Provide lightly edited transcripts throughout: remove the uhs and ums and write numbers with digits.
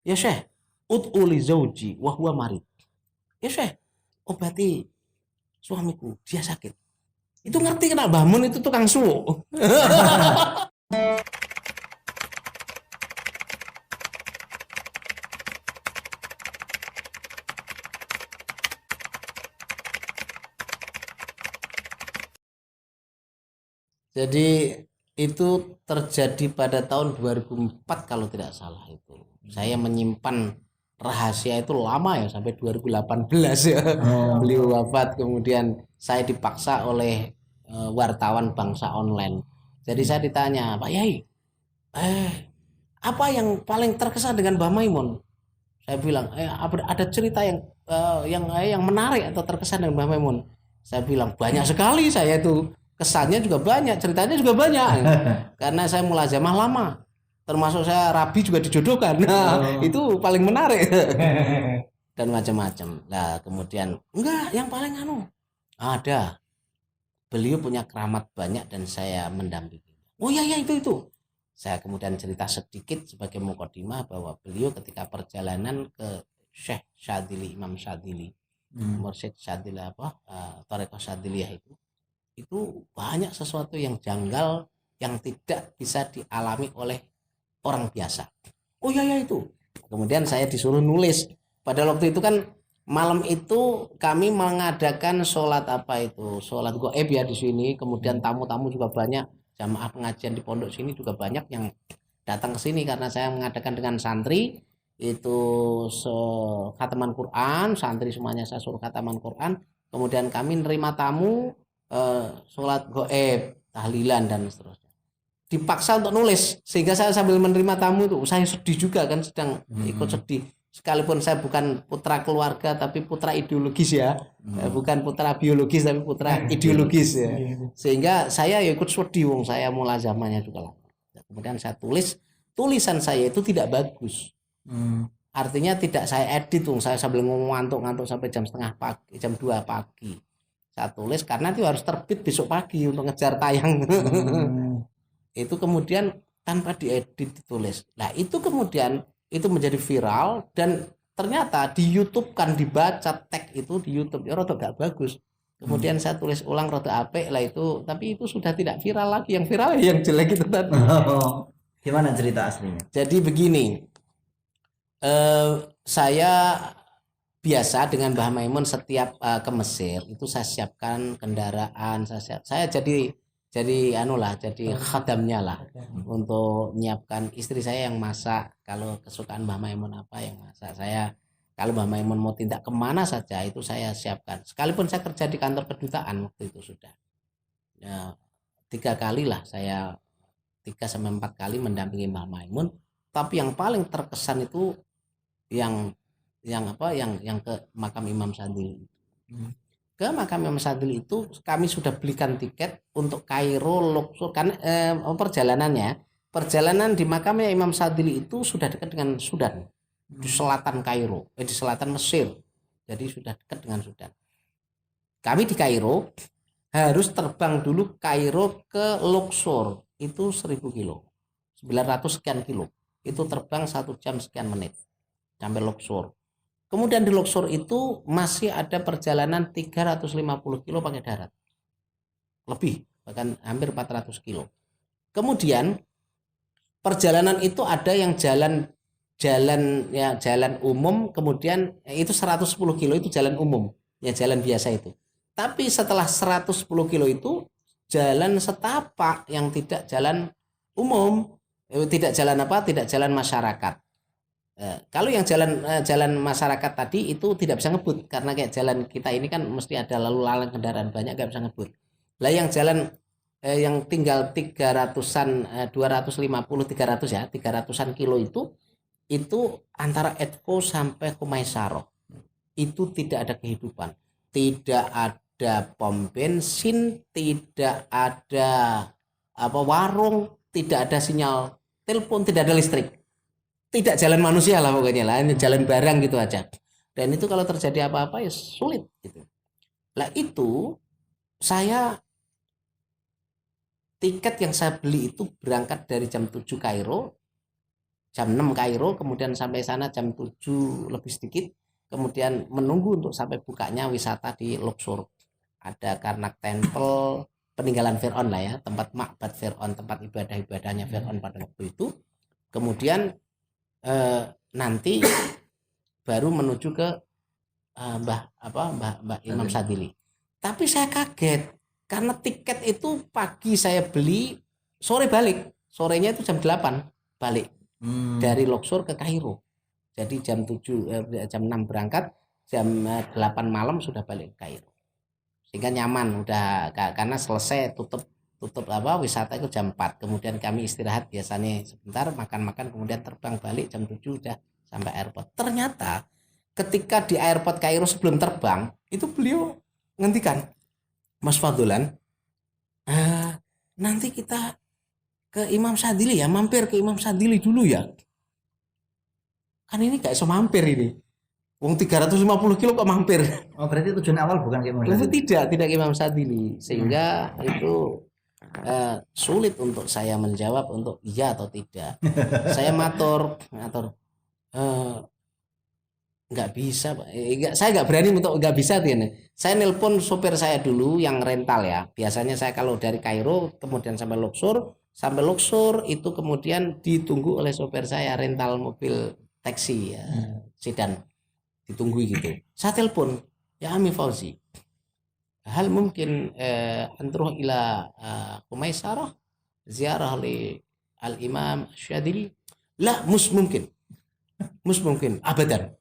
Ya Syekh, ud'uli zauji wa huwa marid. Ya Syekh, obati suamiku, dia sakit. Itu ngerti kenal Bamun itu tukang suwo. Jadi itu terjadi pada tahun 2004 kalau tidak salah itu. Saya menyimpan rahasia itu lama ya sampai 2018 ya. Oh, Beliau wafat kemudian saya dipaksa oleh wartawan Bangsa Online. Jadi saya ditanya, Pak Yai, eh apa yang paling terkesan dengan Mbah Maimun? Saya bilang, ada cerita yang menarik atau terkesan dengan Mbah Maimun. Saya bilang banyak sekali, saya itu kesannya juga banyak, ceritanya juga banyak. Karena saya mulazamah lama. Termasuk saya rabi juga dijodohkan. Nah, oh. itu paling menarik. Dan macam-macam. Nah, kemudian enggak, yang paling ada. Beliau punya keramat banyak dan saya mendampingi. Oh iya ya itu. Saya kemudian cerita sedikit sebagai mukadimah bahwa beliau ketika perjalanan ke Syekh Syadili, Imam Syadili, Hmm. Mursyid Syadili apa, Tarekat Syadiliyah itu banyak sesuatu yang janggal yang tidak bisa dialami oleh orang biasa. Oh iya ya itu. Kemudian saya disuruh nulis. Pada waktu itu kan malam itu kami mengadakan sholat apa itu, sholat goib ya di sini. Kemudian tamu-tamu juga banyak, jamaah pengajian di pondok sini juga banyak yang datang ke sini karena saya mengadakan dengan santri itu khataman Quran, santri semuanya saya suruh khataman Quran. Kemudian kami nerima tamu, sholat goib, tahlilan dan seterusnya. Dipaksa untuk nulis sehingga saya sambil menerima tamu itu saya sedih juga kan, sedang ikut Hmm. sedih sekalipun saya bukan putra keluarga tapi putra ideologis ya. Hmm. Bukan putra biologis tapi putra ideologis Biologis. ya, sehingga saya ikut sedih wong saya mulai zamannya juga lama. Kemudian saya tulis, tulisan saya itu tidak bagus, Hmm. artinya tidak saya edit wong saya sambil ngomong ngantuk-ngantuk sampai jam setengah pagi, jam 2 pagi saya tulis karena itu harus terbit besok pagi untuk ngejar tayang. Hmm. Itu kemudian tanpa diedit ditulis. Nah itu kemudian itu menjadi viral dan ternyata di YouTube kan dibaca tag itu di YouTube ya rada gak bagus. Hmm. Kemudian saya tulis ulang rada apik lah itu, tapi itu sudah tidak viral lagi, yang viral yang jelek itu tadi. Oh. Gimana cerita aslinya? Jadi begini, saya biasa dengan Mbah Maimun setiap ke Mesir itu saya siapkan kendaraan, saya jadi anulah, jadi khadamnya lah untuk menyiapkan istri saya yang masak. Kalau kesukaan Mbah Maimun apa yang masak saya, kalau Mbah Maimun mau tindak kemana saja itu saya siapkan. Sekalipun saya kerja di kantor kedutaan waktu itu sudah ya, 3 kali lah saya, 3 sampai 4 kali mendampingi Mbah Maimun. Tapi yang paling terkesan itu yang yang ke makam Imam Sadili. Hmm. Ke makam Imam Sadili itu kami sudah belikan tiket untuk Kairo, Luxor kan, perjalanan di makamnya Imam Sadili itu sudah dekat dengan Sudan, di Hmm. selatan Kairo, di selatan Mesir, jadi sudah dekat dengan Sudan. Kami di Kairo harus terbang dulu Kairo ke Luxor, itu 1000 kilo, 900 sekian kilo, itu terbang 1 jam sekian menit sampai Luxor. Kemudian di Luxor itu masih ada perjalanan 350 kilo pakai darat. Lebih, bahkan hampir 400 kilo. Kemudian perjalanan itu ada yang jalan jalan ya, jalan umum, kemudian itu 110 kilo itu jalan umum, ya jalan biasa itu. Tapi setelah 110 kilo itu jalan setapak yang tidak jalan umum, tidak jalan apa? Tidak jalan masyarakat. Kalau yang jalan masyarakat tadi itu tidak bisa ngebut karena kayak jalan kita ini kan mesti ada lalu lalang kendaraan banyak, nggak bisa ngebut. Lah yang jalan yang tinggal 300-an, 250 300 ya, 300-an kilo itu antara Edpo sampai Kumaisaro itu tidak ada kehidupan, tidak ada pom bensin, tidak ada apa warung, tidak ada sinyal telepon, tidak ada listrik, tidak jalan manusia lah pokoknya lah, hanya jalan barang gitu aja. Dan itu kalau terjadi apa-apa ya sulit gitu. Lah itu saya, tiket yang saya beli itu berangkat dari jam 7 Kairo, jam 6 Kairo, kemudian sampai sana jam 7 lebih sedikit, kemudian menunggu untuk sampai bukanya wisata di Luxor. Ada Karnak Temple, peninggalan Fir'aun lah ya, tempat makbad Fir'aun, tempat ibadah-ibadahnya Fir'aun pada waktu itu. Kemudian nanti baru menuju ke Mbah Imam Sadili. Tapi saya kaget karena tiket itu pagi saya beli, sore balik. Sorenya itu jam 8 balik dari Luxor ke Kairo. Jadi jam 6 berangkat, jam 8 malam sudah balik ke Kairo. Sehingga nyaman udah karena selesai tutup wisata itu jam 4. Kemudian kami istirahat biasanya sebentar, makan-makan, kemudian terbang balik jam 7 udah sampai airport. Ternyata ketika di airport Kairo sebelum terbang itu beliau ngendikan, Mas Fadulan, nanti kita ke Imam Sadili ya, mampir ke Imam Sadili dulu ya. Kan ini gak bisa mampir ini. Wong 350 kilo kok mampir. Oh, berarti tujuan awal bukan ke Imam Itu Sadili. tidak ke Imam Sadili. Sehingga itu sulit untuk saya menjawab untuk iya atau tidak. Saya matur nggak bisa, Pak. Saya nggak berani untuk nggak bisa ini. Saya nelpon sopir saya dulu yang rental ya. Biasanya saya kalau dari Kairo kemudian sampai Luxor itu kemudian ditunggu oleh sopir saya rental mobil taksi ya, sedan, ditunggu gitu. Saya telepon, ya Ami Fauzi, hal mungkin antruh ila Kumaisarah ziarah li al Imam Syadili? Lah, mungkin abadan.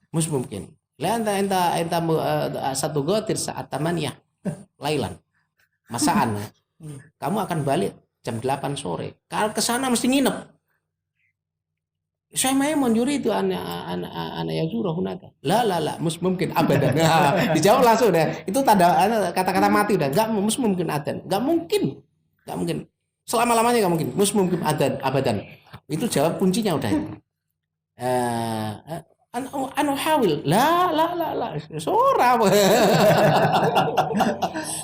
Mungkin. La anta satu gotir saat tamaniyah lailan. Masaan. Kamu akan balik jam 8 sore. Kalau ke sana mesti nginep. Saya mau menjuri itu anak yazurah hunaka. La, mungkin abadan. Nah, dijawab langsung deh. Itu tanda kata-kata mati udah. Enggak mungkin adan. Enggak mungkin. Selama-lamanya enggak mungkin. Mungkin abadan. Itu jawab kuncinya udah. Anu hawil la seorang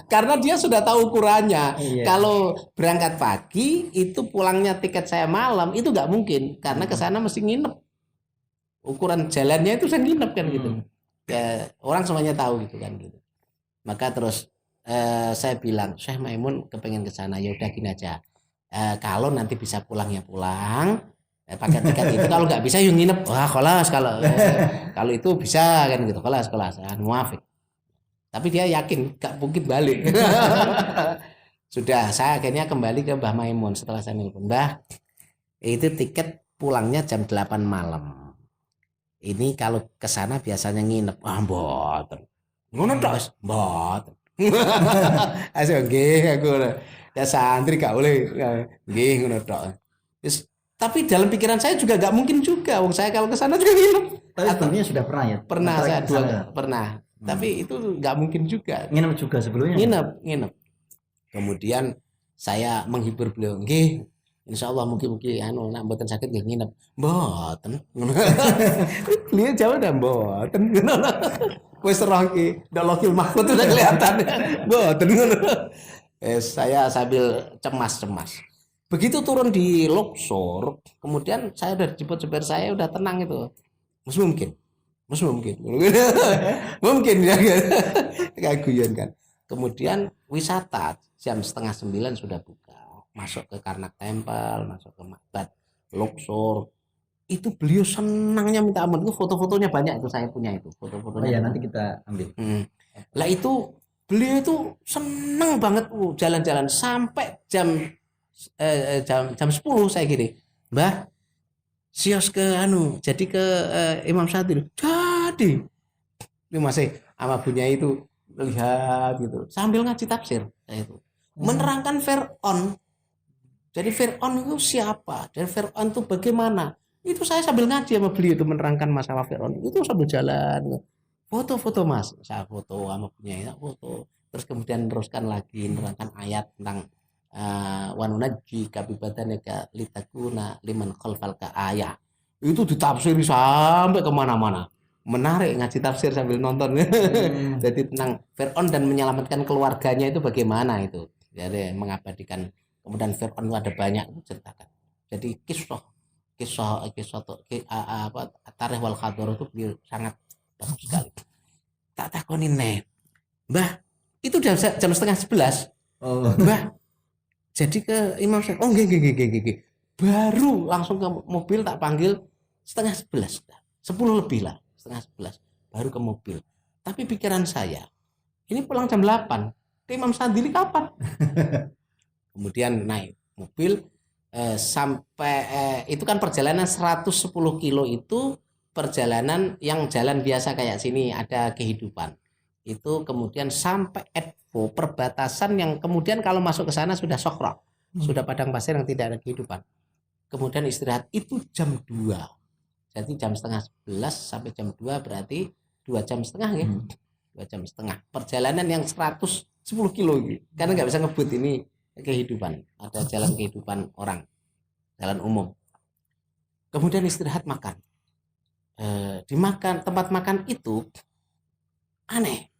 karena dia sudah tahu ukurannya. Kalau berangkat pagi itu pulangnya tiket saya malam itu nggak mungkin karena kesana mesti nginep, ukuran jalannya itu saya nginep kan gitu ya, orang semuanya tahu gitu kan gitu. Maka terus saya bilang Syekh Maimun kepengen kesana, ya udah gini aja, kalau nanti bisa pulang ya pulang, pakai tiket itu, kalau nggak bisa yuk nginep. Wah kelas kalau itu bisa kan gitu, kelas muafik. Tapi dia yakin gak mungkin balik. Sudah, saya akhirnya kembali ke Mbah Maimun setelah saya nelpon, Mbah itu tiket pulangnya jam 8 malam, ini kalau kesana biasanya nginep. Mboten ngono tok mboten. Asal nggih aku ya santri gak boleh nggih ngono tok. Tapi dalam pikiran saya juga gak mungkin juga. Wong saya kalau ke sana juga nginep. Tapi sebelumnya sudah pernah ya? Pernah saya pernah. Tapi itu gak mungkin juga. Nginep juga sebelumnya? Nginep. Kemudian saya menghibur beliau. Nggih, insyaallah mugi-mugi nak mboten sakit nggih nginep. Mboten. Beliau jawab dah mboten. Wis roh iki, ndak lokil mahfud udah kelihatan. Mboten. Saya sambil cemas. Begitu turun di Luxor, kemudian saya udah dijemput supir saya, udah tenang itu. Mungkin. Mungkin ya. Kayak guyon kan. Kemudian wisata jam 8:30 sudah buka. Masuk ke Karnak Temple, masuk ke Makbad Luxor. Itu beliau senangnya minta ampun. Itu foto-fotonya banyak itu, saya punya itu. Foto-fotonya. Oh ya, nanti kita ambil. Lah itu beliau itu senang banget jalan-jalan sampai jam 10 saya gini, Mbah sios ke jadi ke Imam Sadili. Jadi ini masih sama punya itu lihat gitu sambil ngaji tafsir saya itu menerangkan Fir'aun. Jadi Fir'aun itu siapa dan Fir'aun itu bagaimana, itu saya sambil ngaji sama beliau itu menerangkan masalah Fir'aun itu sambil jalan. Foto-foto Mas, saya foto sama punya foto, terus kemudian teruskan lagi menerangkan ayat tentang wanunaji kabibataneka litakuna liman khalfal ka ayah. Itu ditafsiri sampai kemana-mana. Menarik ngaji tafsir sambil nonton. Jadi tentang Fir'aun dan menyelamatkan keluarganya itu bagaimana itu. Jadi mengabadikan, kemudian Fir'aun itu ada banyak ceritakan. Jadi kisah kisah apa Tarikh wal Khadar itu beliau sangat bagus sekali. Tak takoni nih, Mbah, itu jam 10:30. Oh. Mbah, jadi ke Imam Syafi'i. Oh, nggih. Baru langsung ke mobil tak panggil 10:30. 10 lebih lah, 10:30. Baru ke mobil. Tapi pikiran saya, ini pulang jam 8. Ke Imam Sadili kapan? Kemudian naik mobil sampai itu kan perjalanan 110 kilo itu perjalanan yang jalan biasa kayak sini ada kehidupan. Itu kemudian sampai Edvo perbatasan yang kemudian kalau masuk ke sana sudah Sokro, sudah padang pasir yang tidak ada kehidupan. Kemudian istirahat itu jam 2. Jadi jam 10:30 sampai jam 2 berarti 2,5 jam ya. 2,5 jam. Perjalanan yang 110 kilo gitu. Karena nggak bisa ngebut ini kehidupan. Ada jalan kehidupan orang, jalan umum. Kemudian istirahat makan. Dimakan tempat makan itu aneh.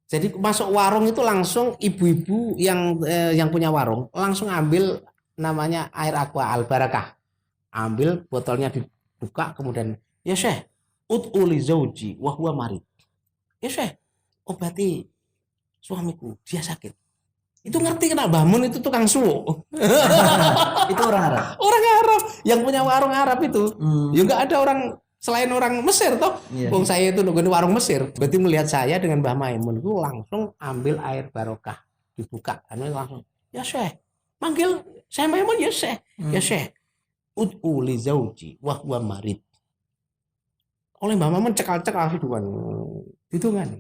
Jadi masuk warung itu langsung ibu-ibu yang punya warung langsung ambil namanya air aqua Al Barakah. Ambil botolnya dibuka kemudian ya Syekh, ud'uli zauji wa huwa marid. Ya Syekh, obati suamiku, dia sakit. Itu ngerti kena Mbah itu tukang suwo. Itu orang Arab. Orang Arab yang punya warung Arab itu. Ya enggak ada orang selain orang Mesir toh. Wong saya itu nungguin warung Mesir. Berarti melihat saya dengan Mbah Maimun itu langsung ambil air barokah, dibuka. Karena langsung, ya Syekh, manggil saya Maimun ya Syekh. Ya Syekh, ud'u li zauji wa huwa marid. Oleh Mbah Maimun cekal-cekal hidupan. Itu kan.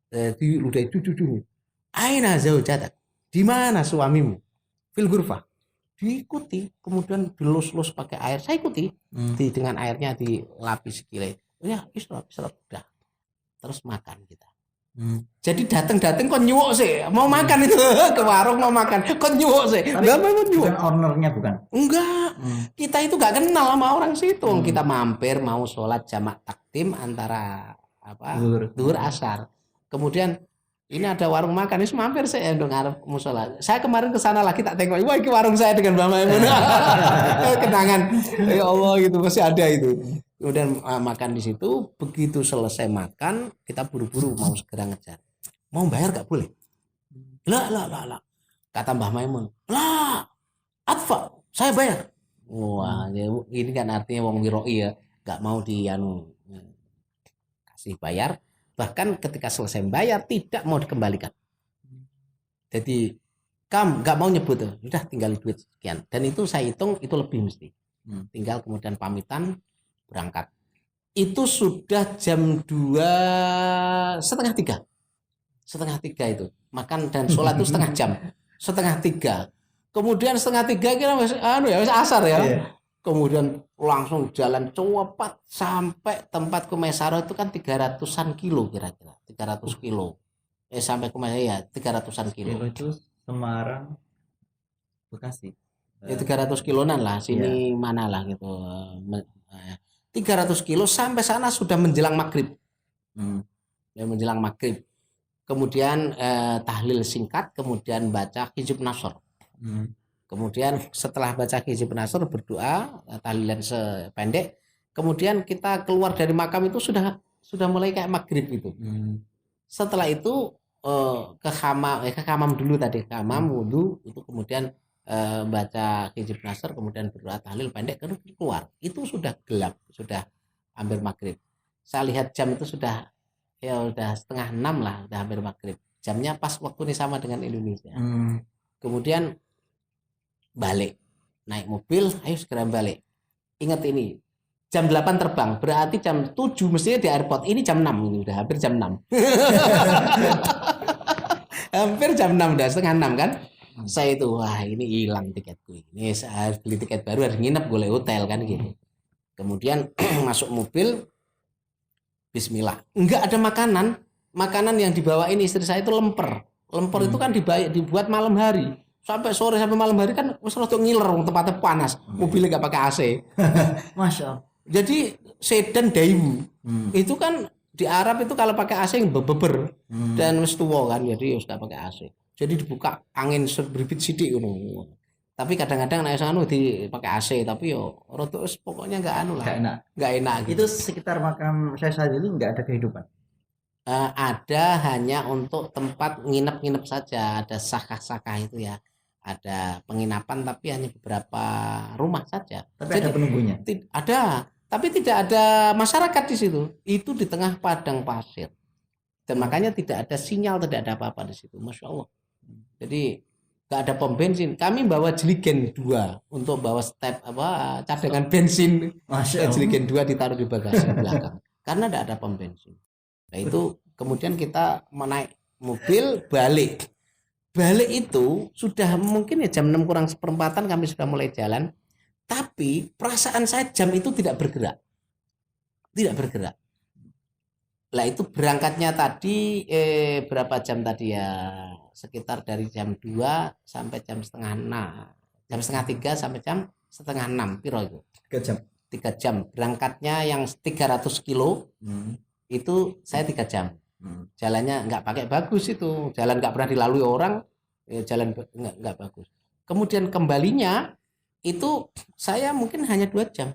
Di ludah itu. Aina zaujatak? Di mana suamimu? Fil ghurfah. Diikuti, kemudian dilus-lus pakai air. Saya ikuti. Dengan airnya dilapis sekilai. Ya, isra udah. Terus makan kita. Jadi datang kok nyuwuk sih. Mau makan itu ke warung mau makan. Kok nyuwuk sih. Bukan ownernya bukan. Enggak. Kita itu gak kenal sama orang situ. Kita mampir mau sholat jamak takdim antara Zuhur asar. Kemudian ini ada warung makan, ini mampir saya dong ngarep musola. Saya kemarin ke sana lagi tak tengok, wah ini warung saya dengan Mbak Maimun. Kenangan. Ya Allah gitu masih ada itu. Kemudian makan di situ, begitu selesai makan, kita buru-buru mau segera ngejar. Mau bayar gak boleh? Lah. Kata Mbah Maimun. Lah, Atfa, saya bayar. Wah, ini kan artinya wong wiroi ya, gak mau kasih bayar. Bahkan ketika selesai bayar tidak mau dikembalikan. Jadi kamu nggak mau nyebut tuh, sudah tinggal duit sekian. Dan itu saya hitung itu lebih mesti. Tinggal kemudian pamitan berangkat. Itu sudah jam 2:30. 2:30 itu makan dan sholat itu 1/2 jam. 2:30. Kemudian 2:30 kira asar ya. Yeah. Kemudian langsung jalan cepat sampai tempat ke Mesaro itu kan 300-an kilo kira-kira 300 kilo sampai ke Mesaro ya 300-an kilo itu Semarang Bekasi ya 300 kilonan lah sini yeah. Mana lah gitu 300 kilo sampai sana sudah menjelang maghrib ya, menjelang maghrib kemudian tahlil singkat kemudian baca hizb nasr Kemudian setelah baca hizb nasr berdoa tahlilan sependek, kemudian kita keluar dari makam itu sudah mulai kayak maghrib gitu. Setelah itu ke hamam dulu tadi, hamam wudu itu kemudian baca hizb nasr kemudian berdoa tahlil pendek keluar. Itu sudah gelap, sudah hampir maghrib. Saya lihat jam itu sudah 5:30 lah, udah hampir maghrib. Jamnya pas waktu ini sama dengan Indonesia. Kemudian balik naik mobil, ayo segera balik. Ingat ini jam 8 terbang, berarti jam 7 mestinya di airport. Ini jam 6 ini udah hampir jam 6. Hampir jam 6 udah 5:30 kan. Saya itu wah ini hilang tiketku. Ini saya harus beli tiket baru, harus nginep boleh hotel kan gitu. Kemudian masuk mobil, bismillah. Enggak ada makanan. Makanan yang dibawain istri saya itu lemper. Lemper itu kan dibuat malam hari. Sampai sore sampai malam hari kan wis rada ngiler tempatnya panas. Mobilnya enggak pakai AC. Masya Allah. Jadi sedan Daewoo. Itu kan di Arab itu kalau pakai AC beber. Dan wis tuwa kan jadi wis enggak pakai AC. Jadi dibuka angin seberbit sidik ngono. Tapi kadang-kadang naik anu dipakai AC, tapi yo rotok pokoknya nggak anu lah, Nggak enak. nggak enak gitu. Itu sekitar makam Syekh Syazili nggak ada kehidupan. Ada hanya untuk tempat nginep-nginep saja, ada sakah-sakah itu ya, ada penginapan tapi hanya beberapa rumah saja. Tapi Jadi ada penunggunya. ada, tapi tidak ada masyarakat di situ. Itu di tengah padang pasir, dan makanya tidak ada sinyal, tidak ada apa-apa di situ. Masya Allah. Jadi nggak ada pom bensin. Kami bawa jeligen 2 untuk bawa step cadangan bensin. Masya Allah. Jeligen 2 ditaruh di bagasi belakang karena tidak ada pom bensin. Nah itu kemudian kita menaik mobil balik itu sudah mungkin ya jam 6 kurang seperempatan kami sudah mulai jalan, tapi perasaan saya jam itu tidak bergerak. Lah itu berangkatnya tadi berapa jam tadi ya, sekitar dari jam 2 sampai jam setengah 6, jam setengah 3 sampai jam setengah 6 piro itu 3 jam. 3 jam berangkatnya yang 300 kilo. Itu saya 3 jam. Jalannya nggak pakai bagus, itu jalan nggak pernah dilalui orang, jalan nggak bagus. Kemudian kembalinya itu saya mungkin hanya 2 jam,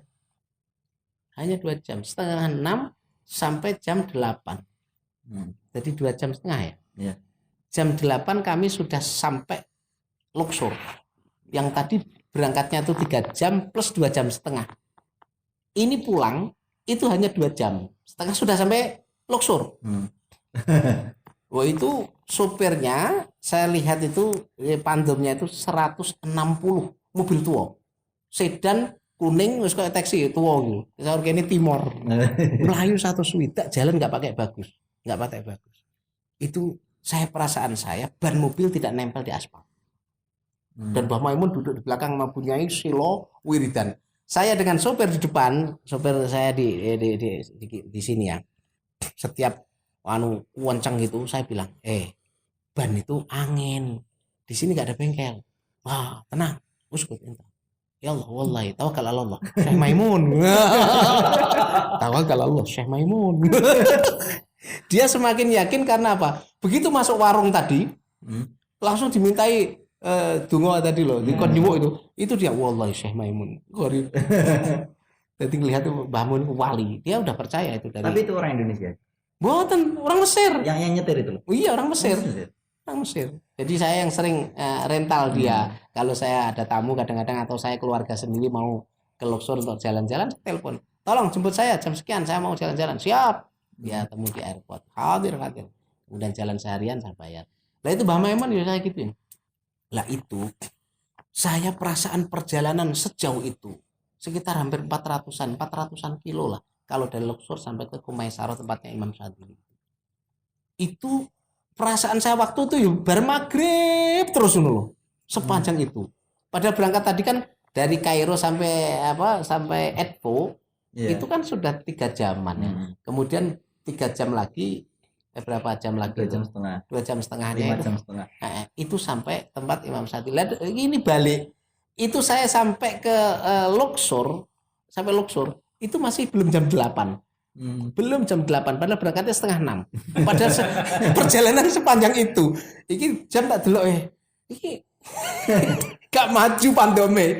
setengah 6 sampai jam 8. Jadi 2 jam setengah ya. Iya. Jam 8 kami sudah sampai Luxor, yang tadi berangkatnya itu 3 jam plus 2 jam setengah. Ini pulang itu hanya 2 jam setengah sudah sampai Luxor. Wah itu sopirnya saya lihat itu pandomnya itu 160, mobil tua sedan kuning wis kayak taksi tua gitu. Saya ini timor. Melayu satu suite, jalan nggak pakai bagus. Itu perasaan saya ban mobil tidak nempel di aspal. Dan Mbah Maimun duduk di belakang mempunyai silo wiridan. Saya dengan sopir di depan, sopir saya di sini ya. Setiap kencang gitu saya bilang, ban itu angin. Di sini nggak ada bengkel. Wah, tenang. Uskut ente. Ya Allah, wallahi tawakal Allah. Syekh Maimun. Tawakal Allah, Syekh Maimun. Dia semakin yakin karena apa? Begitu masuk warung tadi, langsung dimintai dungo tadi loh, di konjumuk itu dia wallahi Syekh Maimun. Jadi lihat tuh Mbah Mun wali, dia udah percaya itu dari. Tapi itu orang Indonesia. Bukan, orang Mesir. Yang nyetir itu loh. Iya, orang Mesir. Orang Mesir. Jadi saya yang sering rental dia. Kalau saya ada tamu kadang-kadang atau saya keluarga sendiri mau ke Luxor untuk jalan-jalan, saya telepon. Tolong jemput saya jam sekian, saya mau jalan-jalan. Siap. Ya temu di airport. Hadir. Kemudian jalan seharian saya bayar. Lah itu Mbah Maimun ya saya gituin. Lah itu saya perasaan perjalanan sejauh itu sekitar hampir 400-an kilo lah kalau dari Luxor sampai ke Kumaisaro tempatnya Imam Syadzili. Itu perasaan saya waktu itu ya bar maghrib terus loh sepanjang itu. Padahal berangkat tadi kan dari Kairo sampai Edpo itu kan sudah 3 jaman ya. Kemudian 3 jam lagi berapa jam lagi? 2 jam setengah. 2 jam setengahnya 5 jam setengah. Itu sampai tempat Imam Syadzili. Ini balik. Itu saya sampai ke Luxor, itu masih belum jam 8. Belum jam 8, padahal berangkatnya setengah 6. Padahal perjalanan sepanjang itu. Iki jam tak delok iki gak maju pandome.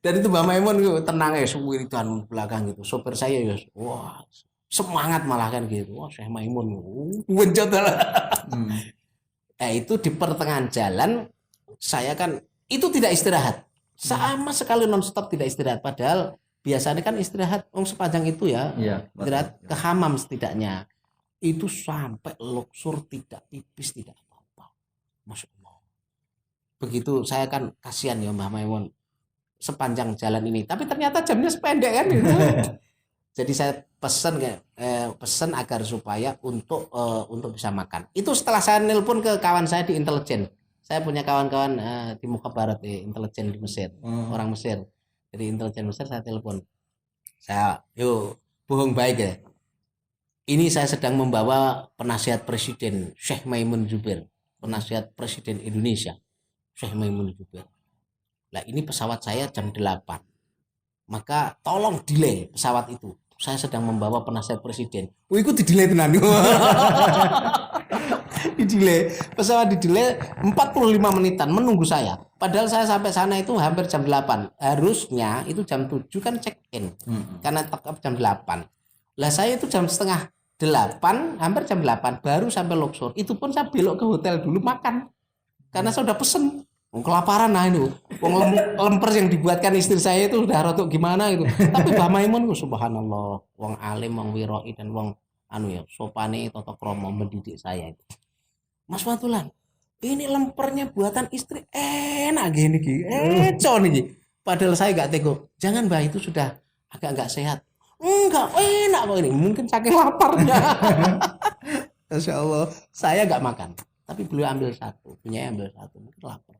Dan itu Mbah Maimun tenang suwiridan belakang gitu. Sopir saya ya wah semangat malah kan gitu. Wah Syekh Maimun wencot lah. Itu di pertengahan jalan saya kan itu tidak istirahat. Sama sekali non-stop tidak istirahat. Padahal biasanya kan istirahat sepanjang itu ya. Istirahat ke hamam setidaknya. Itu sampai Luxor tidak pipis, tidak apa-apa. Masya Allah. Begitu saya kan kasihan ya Mbah Maimun sepanjang jalan ini. Tapi ternyata jamnya sependek kan gitu. Jadi saya pesan agar supaya untuk bisa makan. Itu setelah saya nelpon ke kawan saya di intelijen. Saya punya kawan-kawan di Mukhabarat intelijen di Mesir, orang Mesir. Jadi intelijen Mesir saya telepon. Bohong baik ya. Ini saya sedang membawa penasihat presiden Syekh Maimun Zubair, penasihat presiden Indonesia Syekh Maimun Zubair. Lah ini pesawat saya jam 8. Maka tolong delay pesawat itu. Saya sedang membawa penasihat presiden. Itu di delay tenan. di delay. Pesawat di delay 45 menitan menunggu saya. Padahal saya sampai sana itu hampir jam 8. Harusnya itu jam 7 kan check in. Karena tetap jam 8. Lah saya itu jam setengah 8, hampir jam 8 baru sampai Luxor. Itu pun saya belok ke hotel dulu makan. Karena saya udah pesen. Kelaparan nah itu. Lemper yang dibuatkan istri saya itu udah rotok gimana itu. Tapi Mbah Maimun subhanallah, wong alim, wong wiroi dan wong sopane tata krama mendidik saya itu. Mas Fatulan, ini lempernya buatan istri enak gini gini. Nih. Padahal saya nggak tego. Jangan Mbak, itu sudah agak nggak sehat. Enggak enak kok ini. Mungkin saking laparnya. Masya Allah. Saya nggak makan. Tapi beliau ambil satu. Punya ambil satu. Mungkin lapar.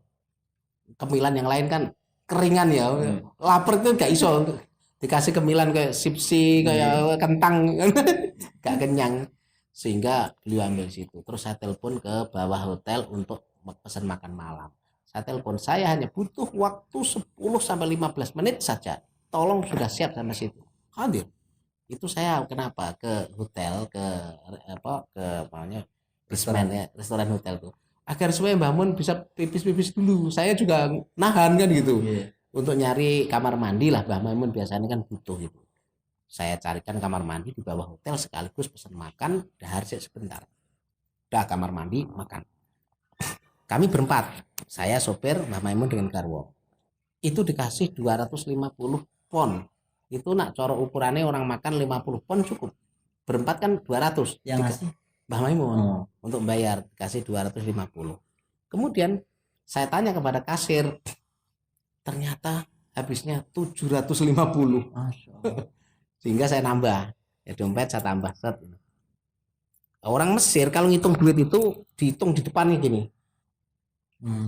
Kemilan yang lain kan keringan ya. Lapar itu nggak iso. Dikasih kemilan kayak sipsi, kayak kentang. Nggak kenyang. Sehingga beliau ambil situ. Terus saya telepon ke bawah hotel untuk pesan makan malam. Saya telepon, saya hanya butuh waktu 10-15 menit saja. Tolong sudah siap sama situ. Hadir. Itu saya kenapa ke hotel, ke namanya restoran hotel tuh. Agar supaya Mbak Mun bisa pipis-pipis dulu. Saya juga nahan kan gitu. Untuk nyari kamar mandi lah, Mbak Mun biasanya kan butuh gitu. Saya carikan kamar mandi di bawah hotel sekaligus pesan makan, dahar sebentar. Udah kamar mandi, makan. Kami berempat. Saya sopir, Mbak Maimun dengan Garwo. Itu dikasih 250 pon. Itu nak coro ukurannya orang makan 50 pon cukup. Berempat kan 200. Yang ngasih Mbak Maimun untuk bayar dikasih 250. Kemudian saya tanya kepada kasir, ternyata habisnya 750. Sehingga saya nambah, ya dompet saya tambah set. Orang Mesir kalau ngitung duit itu dihitung di depannya gini.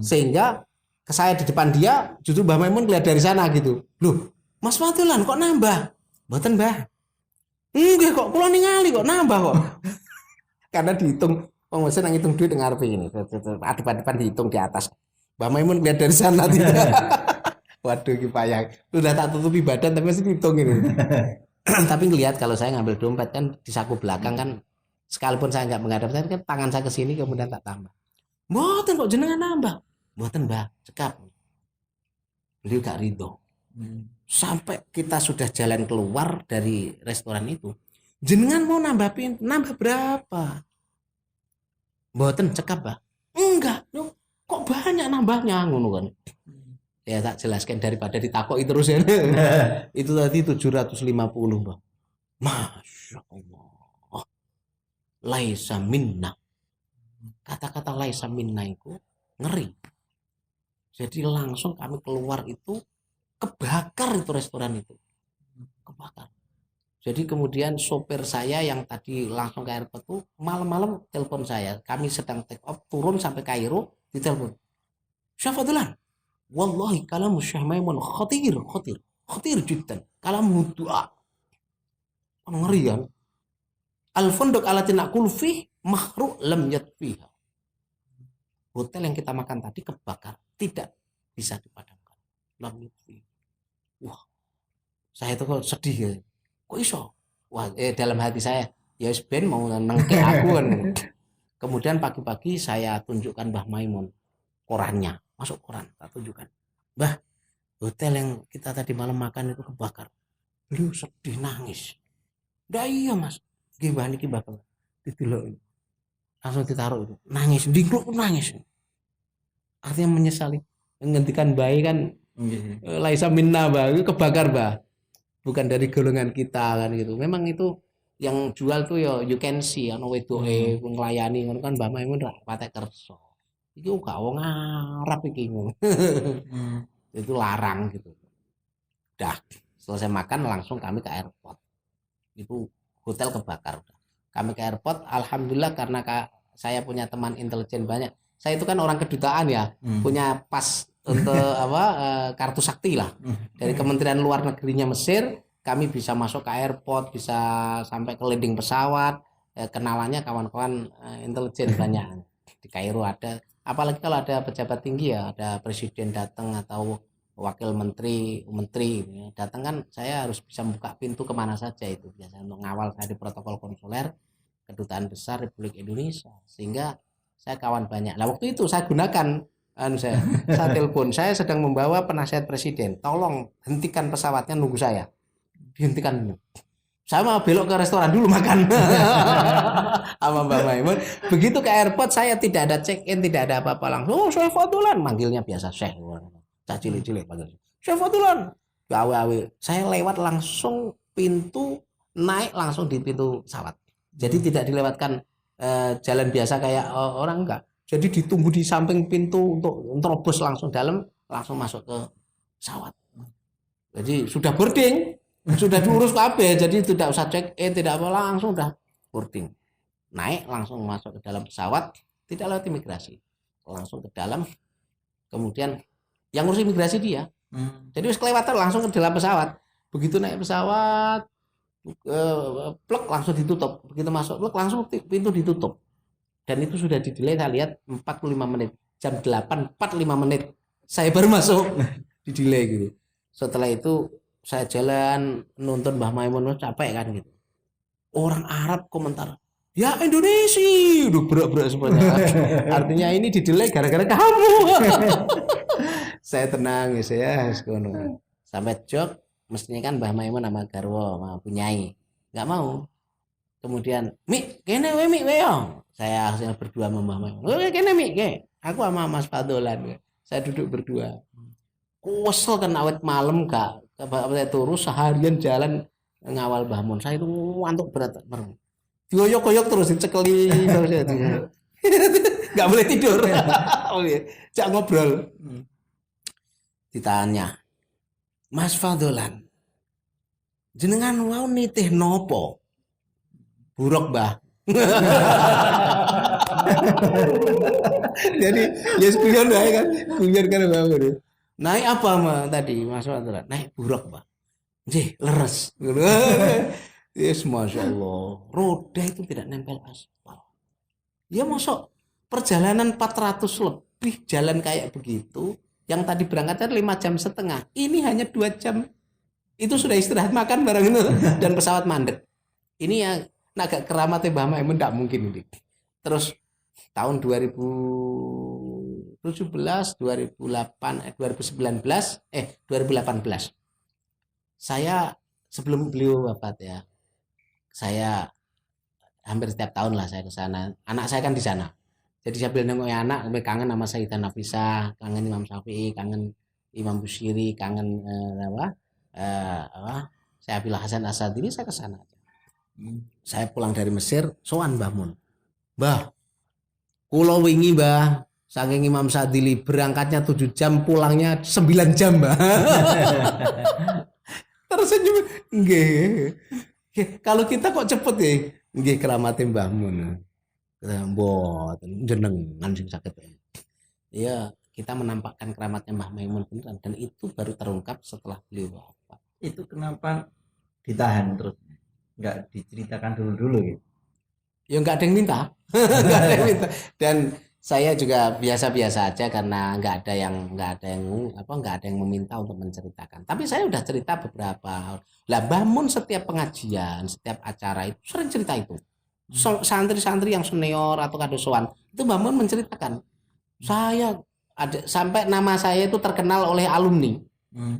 Sehingga ke saya di depan dia, justru Mbah Maimun lihat dari sana gitu. Loh, Mas Fatulan kok nambah? Mboten, Mbah. Enggak kok, kula ningali kok nambah kok. Karena dihitung pengusaha yang ngitung duit dengar ini. Adep-adepan dihitung di atas. Mbah Maimun lihat dari sana tidak. Waduh, kipayang. Udah tak tutupi badan tapi masih dihitung ini. Tapi ngelihat kalau saya ngambil dompet kan di saku belakang kan, sekalipun saya nggak menghadap saya kan tangan saya ke sini kemudian tak tambah. Mboten kok jenengan nambah. Mboten Mbah, cekap. Beliau gak ridho. Sampai kita sudah jalan keluar dari restoran itu, jenengan mau nambah berapa? Mboten cekap Mbah. Enggak, kok banyak nambahnya ngono kan. Ya tak jelaskan daripada ditakoki terus ya. Itu tadi 750 Mbah. Masya Allah. Laisa minna. Kata-kata laisa minna itu ngeri. Jadi langsung kami keluar itu kebakar itu restoran itu. Kebakar. Jadi kemudian sopir saya yang tadi langsung ke airport itu malam-malam telepon saya. Kami sedang take off turun sampai Kairo ditelepon. Syafatulan. Wallahi kalamu Syekh Maimun khatir jiddan. Kalamu doa. Ngeri kan? Al-funduk alatin aqul fih mahru lam yatfiha. Hotel yang kita makan tadi kebakar, tidak bisa dipadamkan. Lam yatfiha. Wah. Saya itu kok sedih ya. Kok iso? Wah, dalam hati saya, ya ben mau nengke aku kan. Kemudian pagi-pagi saya tunjukkan Mbah Maimun korannya. Masuk koran, tak tunjukkan. Mbah, hotel yang kita tadi malam makan itu kebakar. Beliau sedih nangis. Dah iya mas, gimana niki bakal ditilok langsung ditaruh itu. Nangis, dingkluk nangis. Artinya menyesali. Menghentikan bayi kan laisa minna bah, itu kebakar bah. Bukan dari golongan kita kan gitu. Memang itu yang jual tuh ya you can see ana wedoke nglayani ngono kan Mbah Maimun ra patek kersa. Iki gak wong Arab iki ngono. Itu larang gitu. Udah selesai makan langsung kami ke airport. Itu hotel kebakar. Kami ke airport, alhamdulillah karena saya punya teman intelijen banyak. Saya itu kan orang kedutaan ya, punya pas untuk kartu sakti lah dari Kementerian Luar Negerinya Mesir. Kami bisa masuk ke airport, bisa sampai ke landing pesawat. Kenalannya kawan-kawan intelijen banyak di Kairo ada. Apalagi kalau ada pejabat tinggi ya, ada presiden datang atau wakil menteri ya, datang kan saya harus bisa buka pintu kemana saja itu biasanya untuk ngawal saya di protokol konsuler kedutaan besar Republik Indonesia, sehingga saya kawan banyak. Nah waktu itu saya gunakan saya telepon, saya sedang membawa penasihat presiden, tolong hentikan pesawatnya, nunggu saya, dihentikan. Saya mau belok ke restoran dulu makan sama Mbak Maimun. Begitu ke airport saya tidak ada check in, tidak ada apa-apa, langsung oh Syekh Fadlan, manggilnya biasa Syekh, cah cilik-cilik panggil Syekh Fadlan, awe-awe. Saya lewat langsung pintu, naik langsung di pintu pesawat. Jadi tidak dilewatkan jalan biasa kayak orang, enggak. Jadi ditunggu di samping pintu untuk terobos langsung dalam, langsung masuk ke pesawat. Jadi sudah boarding, sudah diurus kabeh, jadi tidak usah check in, tidak apa, langsung udah boarding. Naik langsung masuk ke dalam pesawat, tidak lewat imigrasi. Langsung ke dalam, kemudian yang ngurus imigrasi dia. Jadi harus kelewatan langsung ke dalam pesawat. Begitu naik pesawat, plek langsung ditutup. Begitu masuk plek langsung pintu ditutup. Dan itu sudah di-delay saya lihat 45 menit. Jam 8.45 menit saya baru masuk. Di-delay gitu. Setelah itu saya jalan nonton Mbah Maimun, capek kan gitu. Orang Arab komentar, ya Indonesia, udah berak-berak semuanya. Artinya ini di-delay gara-gara kamu. Saya tenang ya saya sampai jog, mestinya kan Mbah Maimun sama Garwo sama Punyai nggak mau. Kemudian Mik kene we Mik we yo, saya hasilnya berdua sama Mbah Maimun, kene Mik ke, aku sama Mas Fadolan, saya duduk berdua. Kesel kan awet malam gak saya turu seharian jalan ngawal Mbah Mun, saya itu ngantuk berat. Dioyok-oyok terus dicekeli terus ya. Nggak boleh tidur. Cak ngobrol. Ditanya, Mas Fadolan, jenengan wau nitih nopo? Buruk, Mbah. Jadi ya guyon wae kan, guyon kan Mbah. Naik apa Mbak tadi Mas Fadolan? Naik buruk, Mbah. Nggih, leres. Yes, Masya Allah. Roda itu tidak nempel aspal. Ya masuk perjalanan 400 lebih jalan kayak begitu. Yang tadi berangkatnya 5,5 jam. Ini hanya 2 jam. Itu sudah istirahat makan bareng itu. Dan pesawat mandek. Ini yang agak keramat Mbah Maimun tidak mungkin ini. Terus tahun 2017, 2008, 2018. Saya sebelum beliau wafat ya. Saya hampir setiap tahun lah saya ke sana. Anak saya kan di sana. Jadi sambil nengok anak, sampai kangen sama Sayyidah Nafisah, kangen Imam Syafi'i, kangen Imam Busyiri, kangen saya Abdullah Hasan Asad ini saya ke sana. Saya pulang dari Mesir, sowan Mbah Mun. Mbah, kula wingi Mbah, saking Imam Sadili berangkatnya 7 jam, pulangnya 9 jam Mbah. Tersenyum, nggih. Kalau kita kok cepet ya, nggih keramate Mbah Mun. Mboten jenengan sing saged. Iya, kita menampakkan keramatnya Mbah Maimun beneran dan itu baru terungkap setelah beliau wafat. Itu kenapa ditahan terus? Nggak diceritakan dulu gitu? Ya nggak ada yang minta. Nggak ada yang minta. Dan saya juga biasa-biasa aja karena nggak ada yang meminta untuk menceritakan. Tapi saya udah cerita beberapa. Lah Mbah setiap pengajian, setiap acara itu sering cerita itu. Santri-santri yang senior atau kadosowan itu Mbah Mun menceritakan. Saya ada sampai nama saya itu terkenal oleh alumni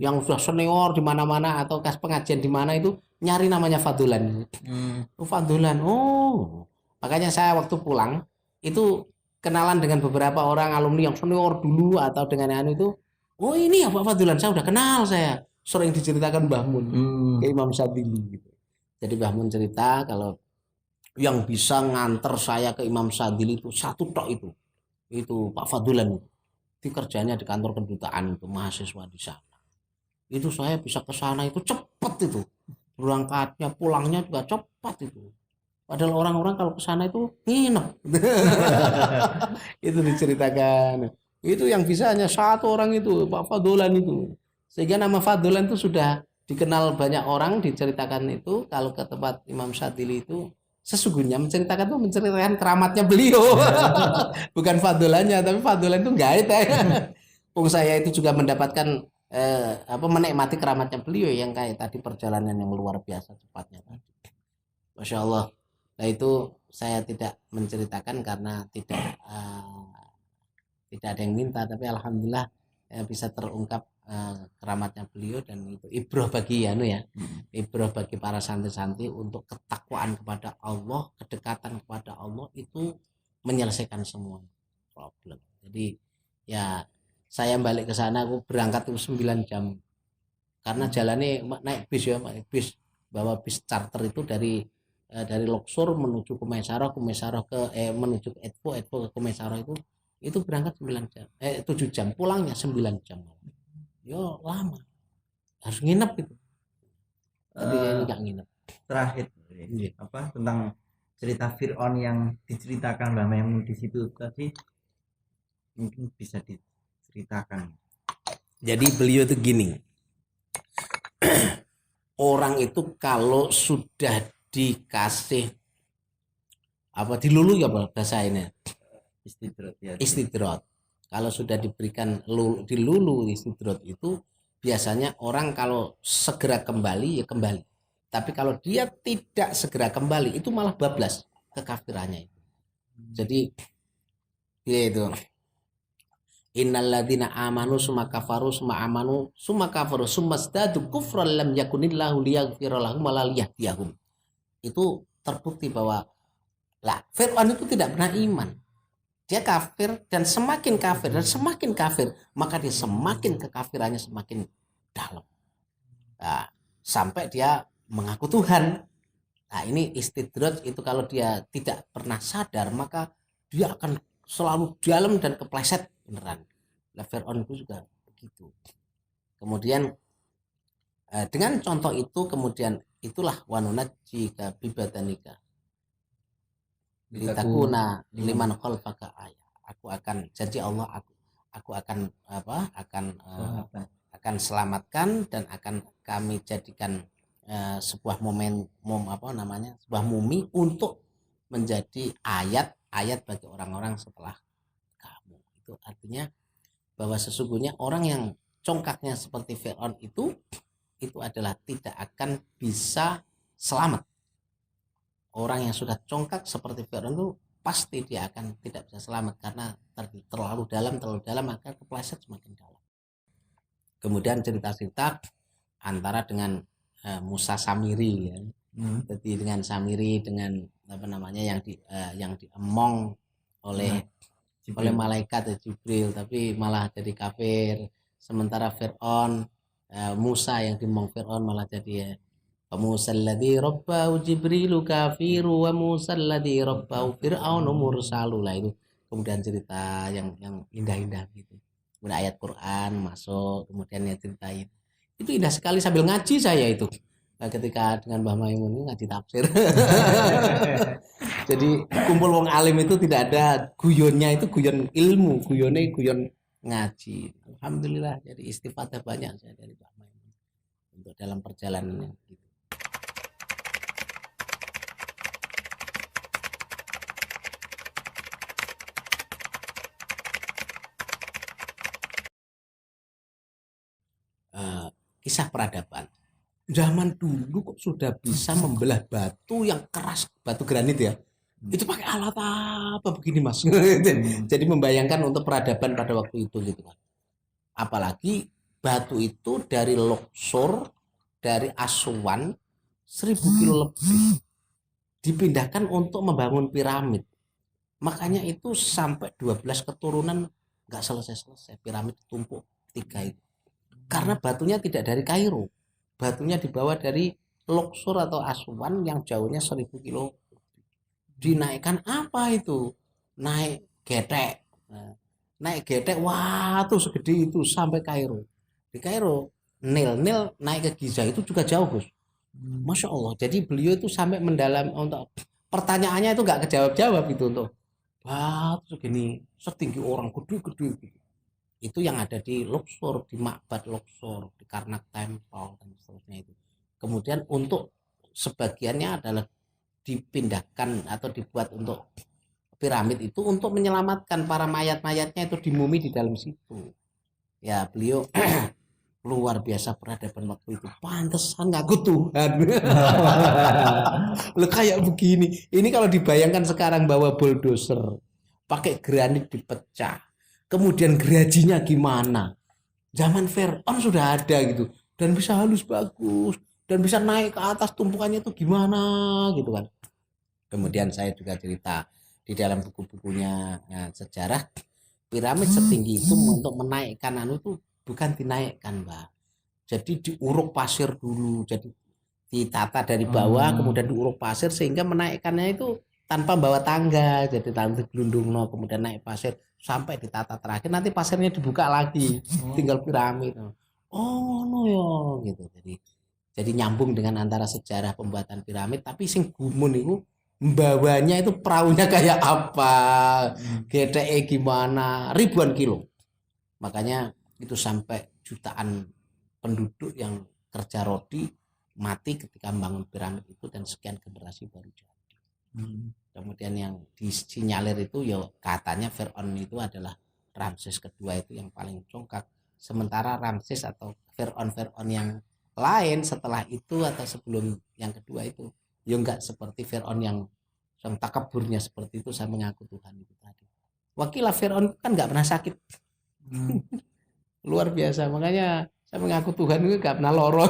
yang sudah senior di mana-mana atau kas pengajian di mana itu nyari namanya Fadolan. Oh Fadolan. Oh. Makanya saya waktu pulang itu kenalan dengan beberapa orang alumni yang senior dulu atau dengan itu. Oh ini ya Pak Fadolan, saya udah kenal saya. Sering diceritakan Mbah Mun ke Imam Sadili gitu. Jadi Mbah Mun cerita kalau yang bisa nganter saya ke Imam Sadili itu satu tok itu Pak Fadolan. Itu kerjanya di kantor kedutaan itu mahasiswa di sana. Itu saya bisa ke sana itu cepat itu. Berangkatnya pulangnya juga cepat itu. Padahal orang-orang kalau ke sana itu nginep. Itu diceritakan. Itu yang bisa hanya satu orang itu, Pak Fadolan itu. Sehingga nama Fadolan itu sudah dikenal banyak orang, diceritakan itu kalau ke tempat Imam Sadili itu sesungguhnya menceritakan keramatnya beliau. Bukan Fadolannya, tapi Fadolan itu enggak itu. Saya itu juga mendapatkan menikmati keramatnya beliau yang kayak tadi perjalanan yang luar biasa cepatnya tadi. Masya Allah. Nah itu saya tidak menceritakan karena tidak tidak ada yang minta, tapi alhamdulillah bisa terungkap keramatnya beliau, dan itu ibrah bagi ibrah bagi para santri-santri untuk ketakwaan kepada Allah, kedekatan kepada Allah itu menyelesaikan semua problem. Jadi ya saya balik ke sana, aku berangkat itu 9 jam karena jalannya naik bis bawa bis charter itu dari Luxor menuju ke Mesaro, menuju ke Edpo ke Mesaro itu berangkat 9 jam 7 jam, pulangnya 9 jam. Yo lama, harus nginep gitu, tapi ini nggak nginep. Terakhir tentang cerita Fir'aun yang diceritakan Mbak Maimun di situ tadi, mungkin bisa diceritakan. Jadi beliau itu gini, orang itu kalau sudah dikasih dilulu ya bahasa ini istidrot. Kalau sudah diberikan dilulu istidrot itu biasanya orang kalau segera kembali ya kembali. Tapi kalau dia tidak segera kembali itu malah bablas kekafirannya. Jadi itu innalladzina amanu summa kafaru summa amanu summa kafaru summa zdadu kufran lam yakunillahu liyaghfira lahum wa la liyahdiyahum. Itu terbukti bahwa Fir'aun itu tidak pernah iman. Dia kafir dan semakin kafir maka dia semakin kekafirannya semakin dalam. Nah, sampai dia mengaku Tuhan. Nah, ini istidraj itu kalau dia tidak pernah sadar maka dia akan selalu dalam dan kepleset beneran. Fir'aun itu juga begitu. Kemudian dengan contoh itu kemudian itulah wanunajjika bibadanika litakuna liman khalfaka ayat. Aku akan janji Allah, aku akan akan selamatkan dan akan kami jadikan sebuah sebuah mumi untuk menjadi ayat bagi orang-orang setelah kamu. Itu artinya bahwa sesungguhnya orang yang congkaknya seperti Fir'aun itu adalah tidak akan bisa selamat. Orang yang sudah congkak seperti Fir'aun itu pasti dia akan tidak bisa selamat karena terlalu dalam maka kepleset semakin dalam. Kemudian cerita-cerita antara dengan Musa Samiri ya. Jadi dengan Samiri dengan yang diemong oleh malaikat Jibril tapi malah jadi kafir. Sementara Fir'aun Musa yang diemong Fir'aun malah jadi Musa alladzi rabbahu Jibrilu kafiru wa Musa alladzi rabbahu Fir'aunu mursalu. Itu kemudian cerita yang indah-indah gitu. Kemudian ayat Quran masuk, kemudian ya ceritain. Itu indah sekali sambil ngaji saya itu. Ketika dengan Mbah Maimun ngaji tafsir. Jadi kumpul wong alim itu tidak ada guyonnya, itu guyon ilmu, guyon ngaji. Alhamdulillah jadi istifadah banyak saya dari Mbah Maimun untuk dalam perjalanannya gitu. Kisah peradaban. Zaman dulu kok sudah bisa membelah batu yang keras, batu granit ya. Itu pakai alat apa begini Mas? Jadi membayangkan untuk peradaban pada waktu itu gitu kan. Apalagi batu itu dari Luxor, dari Aswan 1000 kilo lebih dipindahkan untuk membangun piramid. Makanya itu sampai 12 keturunan nggak selesai piramid tumpuk 3 itu. Karena batunya tidak dari Kairo, batunya dibawa dari Luxor atau Aswan yang jauhnya 1000 kilo. Dinaikkan apa itu? Naik getek. Wah tuh segede itu sampai Kairo. Di Kairo Nil naik ke Giza itu juga jauh Gus. Masya Allah. Jadi beliau itu sampai mendalam untuk pertanyaannya itu nggak kejawab itu untuk batu segini setinggi orang gede gitu. Itu yang ada di Luxor, di Ma'bad Luxor, di Karnak Temple dan seterusnya itu. Kemudian untuk sebagiannya adalah dipindahkan atau dibuat untuk piramid itu untuk menyelamatkan para mayat-mayatnya itu dimumi di dalam situ. Ya beliau luar biasa peradaban waktu itu. Pantesan ngaku Tuhan. Lo kayak begini. Ini kalau dibayangkan sekarang bawa bulldozer pakai granit dipecah. Kemudian gerajinya gimana? Zaman Firaun sudah ada gitu dan bisa halus bagus dan bisa naik ke atas tumpukannya itu gimana gitu kan. Kemudian saya juga cerita di dalam buku-bukunya sejarah piramid setinggi itu untuk menaikkan itu bukan dinaikkan, Mbak. Jadi diuruk pasir dulu, jadi ditata dari bawah kemudian diuruk pasir sehingga menaikkannya itu tanpa bawa tangga, jadi tangga gelundung kemudian naik pasir sampai ditata terakhir nanti pasirnya dibuka lagi tinggal piramid. Oh no yo gitu. Jadi nyambung dengan antara sejarah pembuatan piramid tapi sing gumun itu membawanya itu perahunya kayak apa, GTE gimana, ribuan kilo. Makanya itu sampai jutaan penduduk yang kerja rodi mati ketika membangun piramid itu dan sekian generasi baru jadi. Kemudian yang disinyalir itu ya katanya Firaun itu adalah Ramses kedua itu yang paling congkak. Sementara Ramses atau Firaun yang lain setelah itu atau sebelum yang kedua itu ya enggak seperti Firaun yang takaburnya seperti itu saya mengaku Tuhan itu tadi. Wakilah Firaun kan enggak pernah sakit. Luar biasa, makanya saya mengaku Tuhan itu enggak pernah loro.